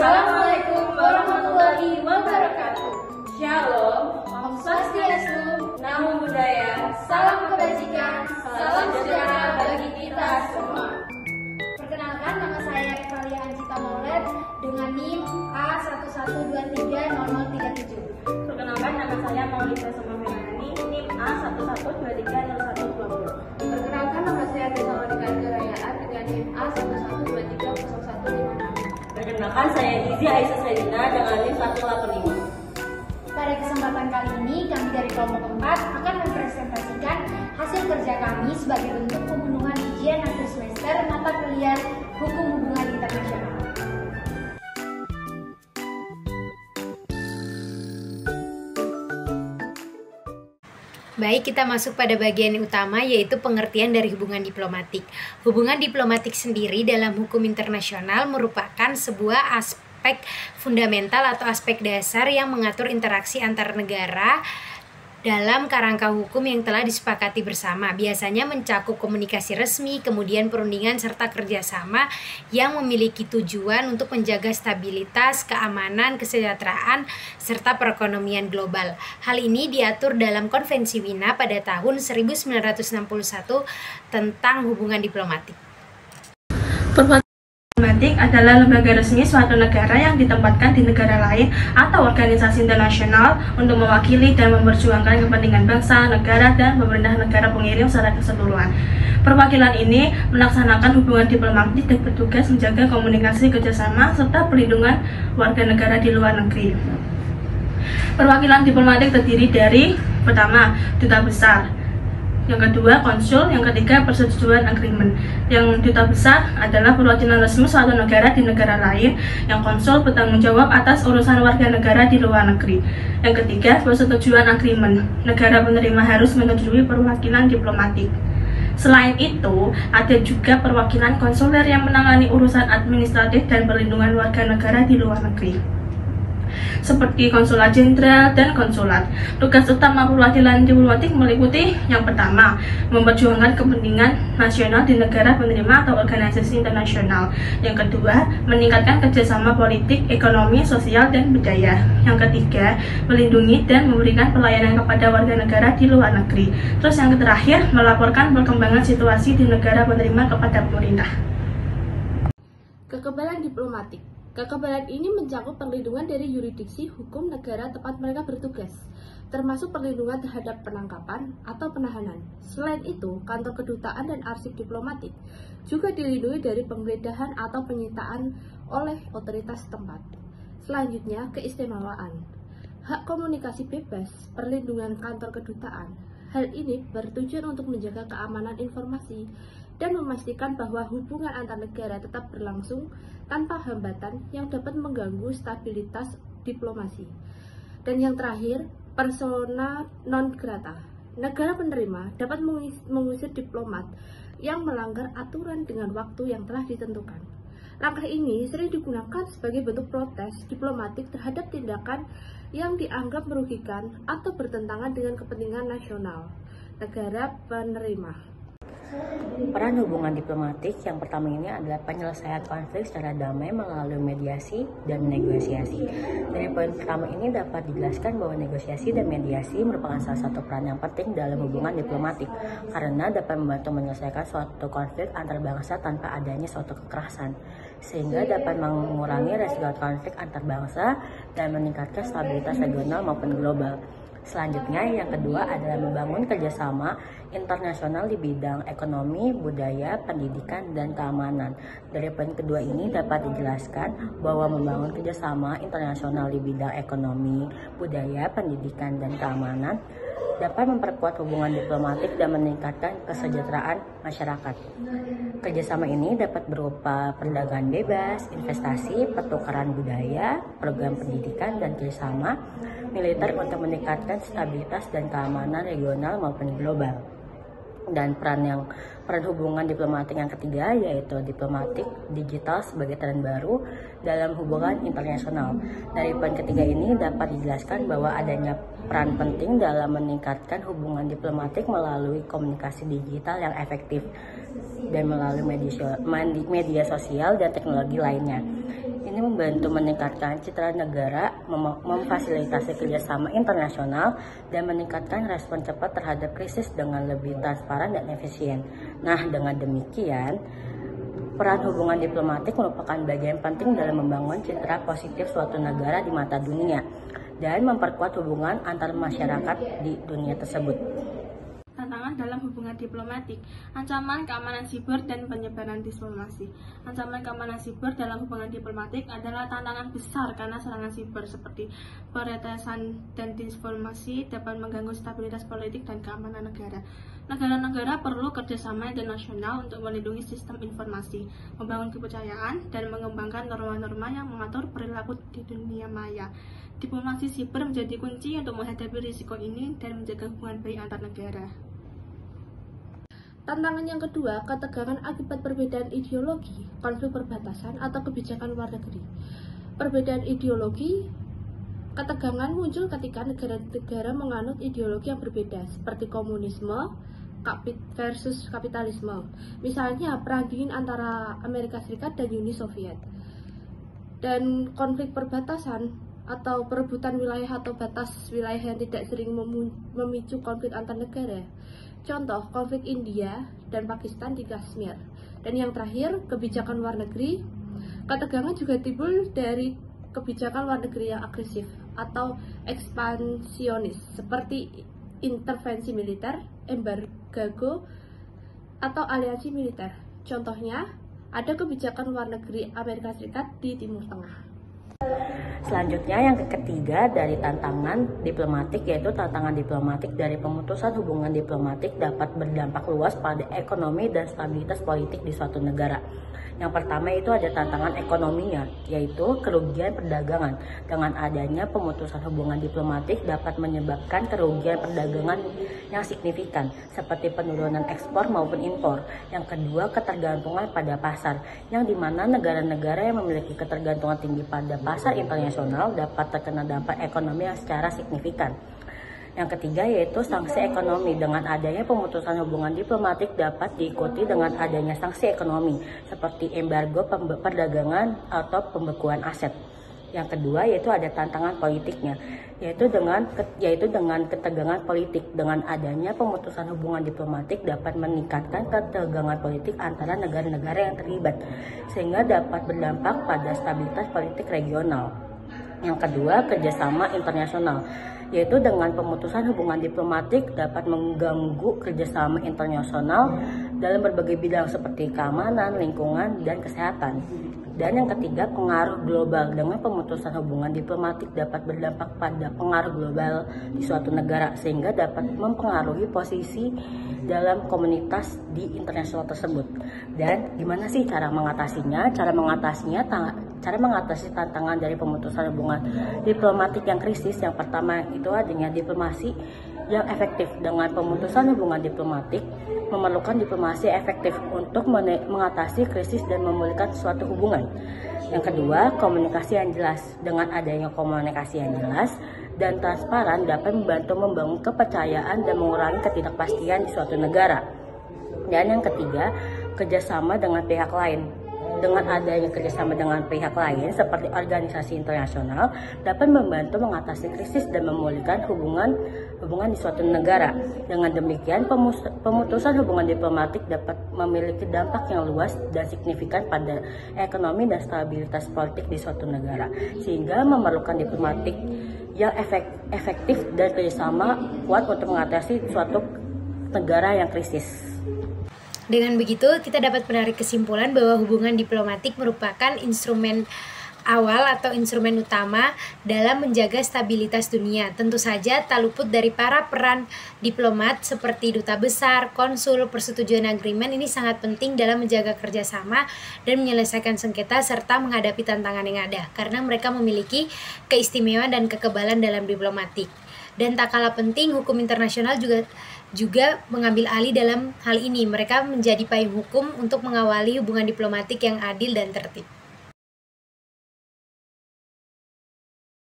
Assalamualaikum warahmatullahi wabarakatuh. Shalom, Om Swastiastu, Namo Buddhaya, salam kebajikan, salam sejahtera bagi kita semua. Perkenalkan, nama saya Revalia Anjita Maulid dengan NIM A11230037. Perkenalkan, nama saya Maulida Somamerani, NIM A11230120. Perkenalkan, nama saya Desa Monika Gerayaan dengan NIM A11230156. Perkenalkan, saya Izi Aisyah Selina dengan NIM 185. Pada kesempatan kali ini, kami dari kelompok 4 akan mempresentasikan hasil kerja kami sebagai bentuk pemenuhan ujian akhir semester mata kuliah Hukum Hubungan Internasional. Baik, kita masuk pada bagian utama, yaitu pengertian dari hubungan diplomatik. Hubungan diplomatik sendiri dalam hukum internasional merupakan sebuah aspek fundamental atau aspek dasar yang mengatur interaksi antar negara dalam kerangka hukum yang telah disepakati bersama. Biasanya mencakup komunikasi resmi, kemudian perundingan serta kerjasama yang memiliki tujuan untuk menjaga stabilitas, keamanan, kesejahteraan, serta perekonomian global. Hal ini diatur dalam Konvensi Wina pada tahun 1961 tentang hubungan diplomatik. Diplomatik adalah lembaga resmi suatu negara yang ditempatkan di negara lain atau organisasi internasional untuk mewakili dan memperjuangkan kepentingan bangsa, negara, dan pemerintah negara pengirim secara keseluruhan. Perwakilan ini melaksanakan hubungan diplomatik dan bertugas menjaga komunikasi kerjasama serta perlindungan warga negara di luar negeri. Perwakilan diplomatik terdiri dari: pertama, duta besar; yang kedua, konsul; yang ketiga, persetujuan agreement. Yang duta besar adalah perwakilan resmi suatu negara di negara lain, yang konsul bertanggung jawab atas urusan warga negara di luar negeri. Yang ketiga, persetujuan agreement. Negara penerima harus menyetujui perwakilan diplomatik. Selain itu, ada juga perwakilan konsuler yang menangani urusan administratif dan perlindungan warga negara di luar negeri, seperti konsulat jenderal dan konsulat. Tugas utama perwakilan diplomatik meliputi: yang pertama, memperjuangkan kepentingan nasional di negara penerima atau organisasi internasional. Yang kedua, meningkatkan kerjasama politik, ekonomi, sosial, dan budaya. Yang ketiga, melindungi dan memberikan pelayanan kepada warga negara di luar negeri. Terus yang terakhir, melaporkan perkembangan situasi di negara penerima kepada pemerintah. Kekebalan diplomatik. Kekebalan ini mencakup perlindungan dari yurisdiksi hukum negara tempat mereka bertugas, termasuk perlindungan terhadap penangkapan atau penahanan. Selain itu, kantor kedutaan dan arsip diplomatik juga dilindungi dari penggeledahan atau penyitaan oleh otoritas setempat. Selanjutnya, keistimewaan. Hak komunikasi bebas, perlindungan kantor kedutaan. Hal ini bertujuan untuk menjaga keamanan informasi dan memastikan bahwa hubungan antar negara tetap berlangsung tanpa hambatan yang dapat mengganggu stabilitas diplomasi. Dan yang terakhir, persona non grata. Negara penerima dapat mengusir diplomat yang melanggar aturan dengan waktu yang telah ditentukan. Langkah ini sering digunakan sebagai bentuk protes diplomatik terhadap tindakan yang dianggap merugikan atau bertentangan dengan kepentingan nasional negara penerima. Peran hubungan diplomatik yang pertama ini adalah penyelesaian konflik secara damai melalui mediasi dan negosiasi. Dari poin pertama ini dapat dijelaskan bahwa negosiasi dan mediasi merupakan salah satu peran yang penting dalam hubungan diplomatik karena dapat membantu menyelesaikan suatu konflik antar bangsa tanpa adanya suatu kekerasan, sehingga dapat mengurangi resiko konflik antar bangsa dan meningkatkan stabilitas regional maupun global. Selanjutnya, yang kedua adalah membangun kerjasama internasional di bidang ekonomi, budaya, pendidikan, dan keamanan. Dari poin kedua ini dapat dijelaskan bahwa membangun kerjasama internasional di bidang ekonomi, budaya, pendidikan, dan keamanan dapat memperkuat hubungan diplomatik dan meningkatkan kesejahteraan masyarakat. Kerjasama ini dapat berupa perdagangan bebas, investasi, pertukaran budaya, program pendidikan, dan kerjasama militer untuk meningkatkan stabilitas dan keamanan regional maupun global. Dan peran hubungan diplomatik yang ketiga yaitu diplomatik digital sebagai tren baru dalam hubungan internasional. Dari poin ketiga ini dapat dijelaskan bahwa adanya peran penting dalam meningkatkan hubungan diplomatik melalui komunikasi digital yang efektif dan melalui media sosial dan teknologi lainnya. Ini membantu meningkatkan citra negara, memfasilitasi kerjasama internasional, dan meningkatkan respon cepat terhadap krisis dengan lebih transparan dan efisien. Nah, dengan demikian, peran hubungan diplomatik merupakan bagian penting dalam membangun citra positif suatu negara di mata dunia dan memperkuat hubungan antar masyarakat di dunia tersebut. Tantangan dalam hubungan diplomatik, ancaman keamanan siber dan penyebaran disinformasi. Ancaman keamanan siber dalam hubungan diplomatik adalah tantangan besar karena serangan siber seperti peretasan dan disinformasi dapat mengganggu stabilitas politik dan keamanan negara. Negara-negara perlu kerjasama internasional untuk melindungi sistem informasi, membangun kepercayaan, dan mengembangkan norma-norma yang mengatur perilaku di dunia maya. Diplomasi siber menjadi kunci untuk menghadapi risiko ini dan menjaga hubungan baik antar negara. Tantangan yang kedua, ketegangan akibat perbedaan ideologi, konflik perbatasan, atau kebijakan luar negeri. Perbedaan ideologi, ketegangan muncul ketika negara-negara menganut ideologi yang berbeda, seperti komunisme versus kapitalisme. Misalnya, perang dingin antara Amerika Serikat dan Uni Soviet. Dan konflik perbatasan atau perebutan wilayah atau batas wilayah yang tidak sering memicu konflik antar negara. Contoh, konflik India dan Pakistan di Kashmir. Dan yang terakhir, kebijakan luar negeri. Ketegangan juga timbul dari kebijakan luar negeri yang agresif atau ekspansionis, seperti intervensi militer, embargo, atau aliansi militer. Contohnya, ada kebijakan luar negeri Amerika Serikat di Timur Tengah. Selanjutnya, yang ketiga dari tantangan diplomatik, yaitu tantangan diplomatik dari pemutusan hubungan diplomatik dapat berdampak luas pada ekonomi dan stabilitas politik di suatu negara. Yang pertama itu ada tantangan ekonominya, yaitu kerugian perdagangan. Dengan adanya pemutusan hubungan diplomatik dapat menyebabkan kerugian perdagangan yang signifikan, seperti penurunan ekspor maupun impor. Yang kedua, ketergantungan pada pasar, yang dimana negara-negara yang memiliki ketergantungan tinggi pada pasar internasional dapat terkena dampak ekonomi yang secara signifikan. Yang ketiga yaitu sanksi ekonomi. Dengan adanya pemutusan hubungan diplomatik dapat diikuti dengan adanya sanksi ekonomi seperti embargo perdagangan atau pembekuan aset. Yang kedua yaitu ada tantangan politiknya, yaitu dengan ketegangan politik. Dengan adanya pemutusan hubungan diplomatik dapat meningkatkan ketegangan politik antara negara-negara yang terlibat, sehingga dapat berdampak pada stabilitas politik regional. Yang kedua, kerjasama internasional, yaitu dengan pemutusan hubungan diplomatik dapat mengganggu kerjasama internasional dalam berbagai bidang seperti keamanan, lingkungan, dan kesehatan. Dan yang ketiga, pengaruh global. Dengan pemutusan hubungan diplomatik dapat berdampak pada pengaruh global di suatu negara, sehingga dapat mempengaruhi posisi dalam komunitas di internasional tersebut. Dan gimana sih cara mengatasinya? Cara mengatasi tantangan dari pemutusan hubungan diplomatik yang krisis, yang pertama itu adanya diplomasi yang efektif. Dengan pemutusan hubungan diplomatik memerlukan diplomasi efektif untuk mengatasi krisis dan memulihkan suatu hubungan. Yang kedua, komunikasi yang jelas. Dengan adanya komunikasi yang jelas dan transparan dapat membantu membangun kepercayaan dan mengurangi ketidakpastian di suatu negara. Dan yang ketiga, kerjasama dengan pihak lain. Dengan adanya kerjasama dengan pihak lain seperti organisasi internasional dapat membantu mengatasi krisis dan memulihkan hubungan di suatu negara. Dengan demikian, pemutusan hubungan diplomatik dapat memiliki dampak yang luas dan signifikan pada ekonomi dan stabilitas politik di suatu negara, sehingga memerlukan diplomatik yang efektif dan kerjasama kuat untuk mengatasi suatu negara yang krisis. Dengan begitu, kita dapat menarik kesimpulan bahwa hubungan diplomatik merupakan instrumen awal atau instrumen utama dalam menjaga stabilitas dunia. Tentu saja tak luput dari para peran diplomat seperti duta besar, konsul, persetujuan agreement ini sangat penting dalam menjaga kerjasama dan menyelesaikan sengketa serta menghadapi tantangan yang ada, karena mereka memiliki keistimewaan dan kekebalan dalam diplomatik. Dan tak kalah penting, hukum internasional juga mengambil alih dalam hal ini. Mereka menjadi payung hukum untuk mengawali hubungan diplomatik yang adil dan tertib.